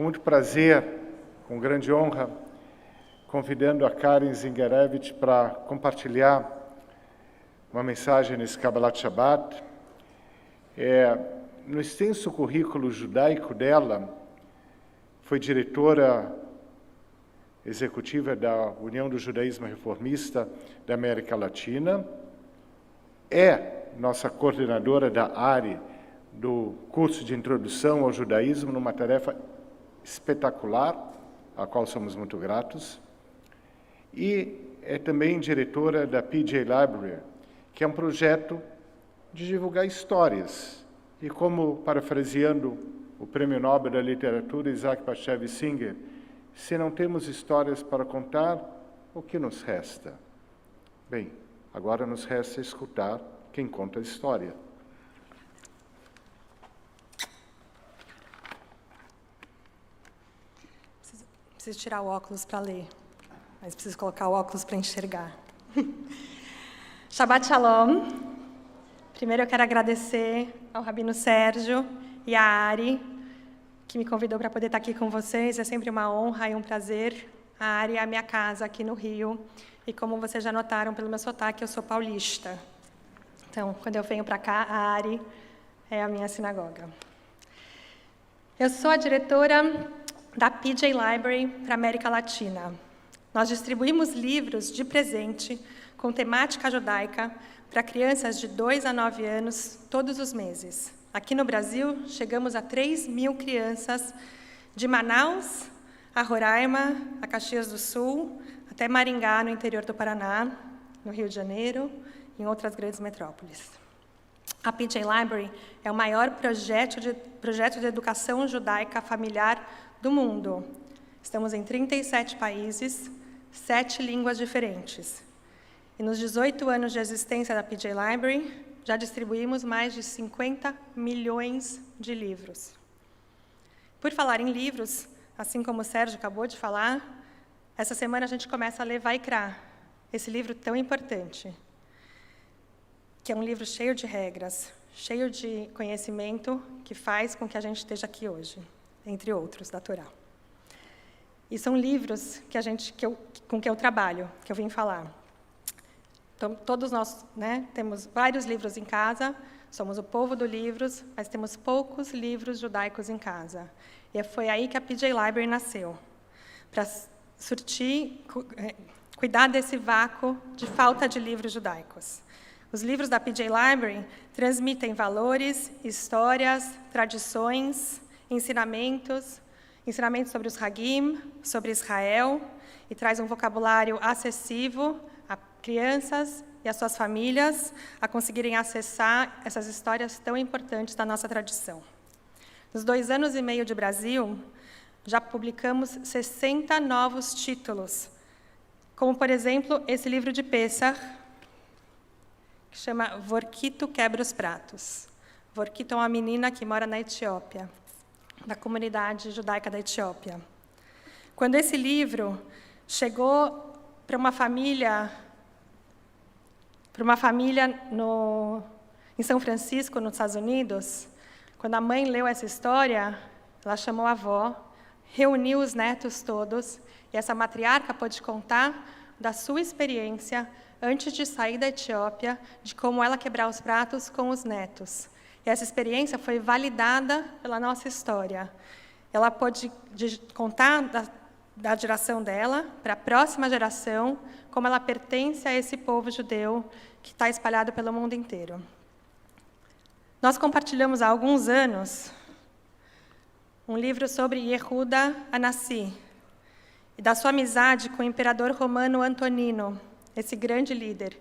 com muito prazer, com grande honra, convidando a Karen Zingerevich para compartilhar uma mensagem nesse Kabbalat Shabbat. No extenso currículo judaico dela, foi diretora executiva da União do Judaísmo Reformista da América Latina, é nossa coordenadora da ARI, do curso de Introdução ao Judaísmo, numa tarefa espetacular, a qual somos muito gratos, e é também diretora da PJ Library, que é um projeto de divulgar histórias. E como, parafraseando o Prêmio Nobel da Literatura, Isaac Bashevis Singer, se não temos histórias para contar, o que nos resta? Bem, agora nos resta escutar quem conta a história. Preciso tirar o óculos para ler, mas preciso colocar o óculos para enxergar. Shabbat Shalom. Primeiro eu quero agradecer ao Rabino Sérgio e à Ari, que me convidou para poder estar aqui com vocês. É sempre uma honra e um prazer. A Ari é a minha casa aqui no Rio. E como vocês já notaram pelo meu sotaque, eu sou paulista. Então, quando eu venho para cá, a Ari é a minha sinagoga. Eu sou a diretora da PJ Library para a América Latina. Nós distribuímos livros de presente com temática judaica para crianças de 2 a 9 anos todos os meses. Aqui no Brasil, chegamos a 3.000 crianças de Manaus a Roraima, a Caxias do Sul, até Maringá, no interior do Paraná, no Rio de Janeiro e em outras grandes metrópoles. A PJ Library é o maior projeto de educação judaica familiar do mundo. Estamos em 37 países, 7 línguas diferentes. E nos 18 anos de existência da PJ Library, já distribuímos mais de 50 milhões de livros. Por falar em livros, assim como o Sérgio acabou de falar, essa semana a gente começa a ler Vaikra, esse livro tão importante, que é um livro cheio de regras, cheio de conhecimento, que faz com que a gente esteja aqui hoje, entre outros, da Torá. E são livros com que eu trabalho, que eu vim falar. Então, todos nós temos vários livros em casa, somos o povo dos livros, mas temos poucos livros judaicos em casa. E foi aí que a PJ Library nasceu, para cuidar desse vácuo de falta de livros judaicos. Os livros da PJ Library transmitem valores, histórias, tradições, ensinamentos sobre os Hagim, sobre Israel, e traz um vocabulário acessível a crianças e as suas famílias a conseguirem acessar essas histórias tão importantes da nossa tradição. Nos 2 anos e meio de Brasil, já publicamos 60 novos títulos, como, por exemplo, esse livro de Pessach, que chama Vorkito Quebra os Pratos. Vorkito é uma menina que mora na Etiópia, da comunidade judaica da Etiópia. Quando esse livro chegou para uma família em São Francisco, nos Estados Unidos, quando a mãe leu essa história, ela chamou a avó, reuniu os netos todos, e essa matriarca pôde contar da sua experiência antes de sair da Etiópia, de como ela quebrar os pratos com os netos. E essa experiência foi validada pela nossa história. Ela pôde contar da geração dela para a próxima geração, como ela pertence a esse povo judeu que está espalhado pelo mundo inteiro. Nós compartilhamos há alguns anos um livro sobre Yehuda Anassi, e da sua amizade com o imperador romano Antonino, esse grande líder.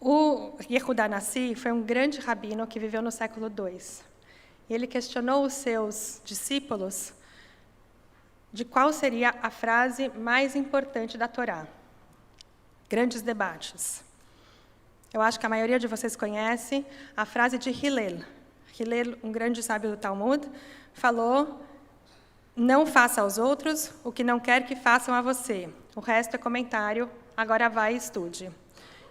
O Yehuda Anassi foi um grande rabino que viveu no século II. Ele questionou os seus discípulos de qual seria a frase mais importante da Torá. Grandes debates. Eu acho que a maioria de vocês conhece a frase de Hillel. Hillel, um grande sábio do Talmud, falou: não faça aos outros o que não quer que façam a você. O resto é comentário, agora vai e estude.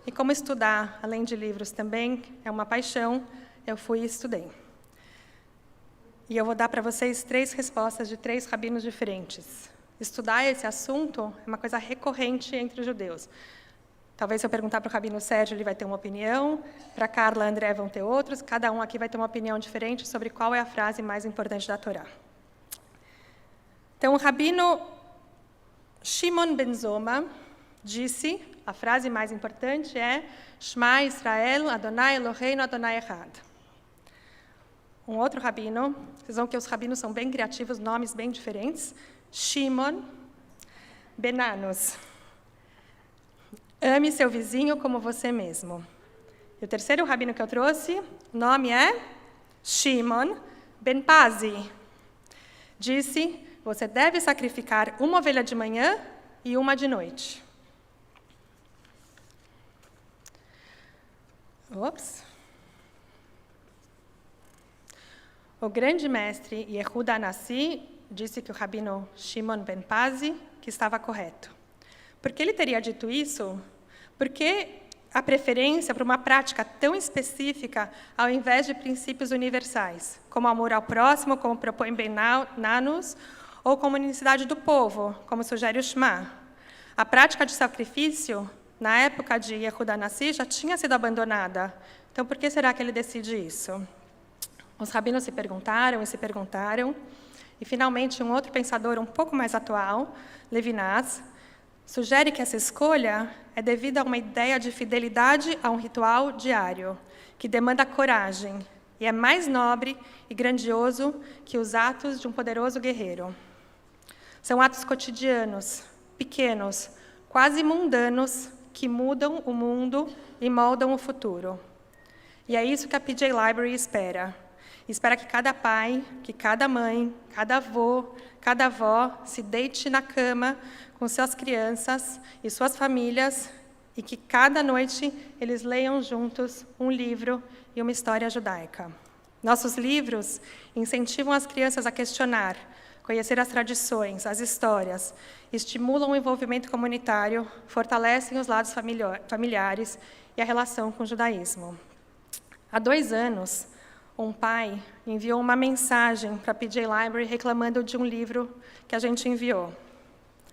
E como estudar, além de livros, também é uma paixão, eu fui e estudei. E eu vou dar para vocês 3 respostas de 3 rabinos diferentes. Estudar esse assunto é uma coisa recorrente entre os judeus. Talvez se eu perguntar para o rabino Sérgio, ele vai ter uma opinião, para Carla e André vão ter outros, cada um aqui vai ter uma opinião diferente sobre qual é a frase mais importante da Torá. Então, o rabino Shimon ben Zoma disse, a frase mais importante é Shema Israel, Adonai Eloheinu, Adonai Echad. Um outro rabino, vocês vão que os rabinos são bem criativos, nomes bem diferentes, Shimon ben Anos. Ame seu vizinho como você mesmo. E o terceiro rabino que eu trouxe, o nome é Shimon ben Pazi. Disse, você deve sacrificar uma ovelha de manhã e uma de noite. Ops. O grande mestre Yehuda Anassi disse que o rabino Shimon ben Pazi que estava correto. Por que ele teria dito isso? Porque a preferência por uma prática tão específica ao invés de princípios universais, como amor ao próximo, como propõe Ben Nanus, ou como unicidade do povo, como sugere o Shema. A prática de sacrifício, na época de Yehuda Anassi, já tinha sido abandonada. Então, por que será que ele decide isso? Os rabinos se perguntaram, e finalmente um outro pensador um pouco mais atual, Levinas, sugere que essa escolha é devida a uma ideia de fidelidade a um ritual diário, que demanda coragem, e é mais nobre e grandioso que os atos de um poderoso guerreiro. São atos cotidianos, pequenos, quase mundanos, que mudam o mundo e moldam o futuro. E é isso que a PJ Library espera. Espera que cada pai, que cada mãe, cada avô, cada avó se deite na cama com suas crianças e suas famílias e que cada noite eles leiam juntos um livro e uma história judaica. Nossos livros incentivam as crianças a questionar, conhecer as tradições, as histórias, estimulam o envolvimento comunitário, fortalecem os laços familiares e a relação com o judaísmo. Há 2 anos, um pai enviou uma mensagem para a PJ Library reclamando de um livro que a gente enviou.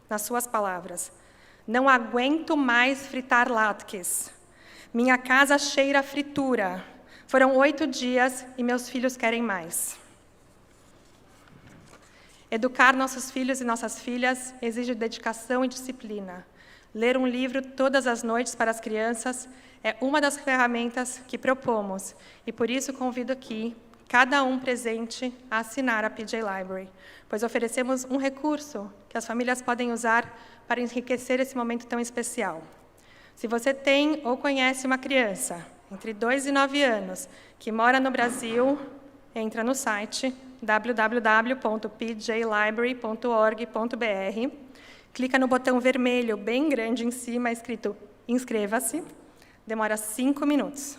Nas suas palavras, não aguento mais fritar latkes. Minha casa cheira a fritura. Foram 8 dias e meus filhos querem mais. Educar nossos filhos e nossas filhas exige dedicação e disciplina. Ler um livro todas as noites para as crianças é uma das ferramentas que propomos, e por isso convido aqui cada um presente a assinar a PJ Library, pois oferecemos um recurso que as famílias podem usar para enriquecer esse momento tão especial. Se você tem ou conhece uma criança entre 2 e 9 anos que mora no Brasil, entra no site www.pjlibrary.org.br, clica no botão vermelho bem grande em cima, escrito Inscreva-se, demora 5 minutos.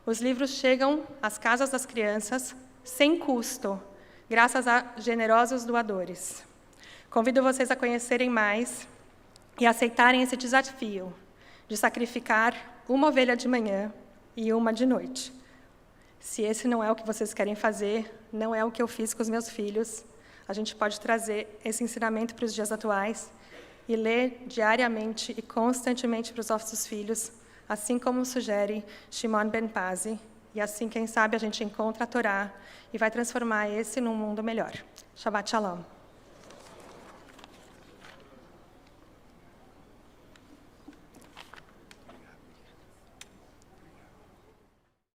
Os livros chegam às casas das crianças sem custo, graças a generosos doadores. Convido vocês a conhecerem mais e aceitarem esse desafio de sacrificar uma ovelha de manhã e uma de noite. Se esse não é o que vocês querem fazer, não é o que eu fiz com os meus filhos, a gente pode trazer esse ensinamento para os dias atuais e ler diariamente e constantemente para os nossos filhos, assim como sugere Shimon ben Pazi, e assim, quem sabe, a gente encontra a Torá e vai transformar esse num mundo melhor. Shabbat Shalom.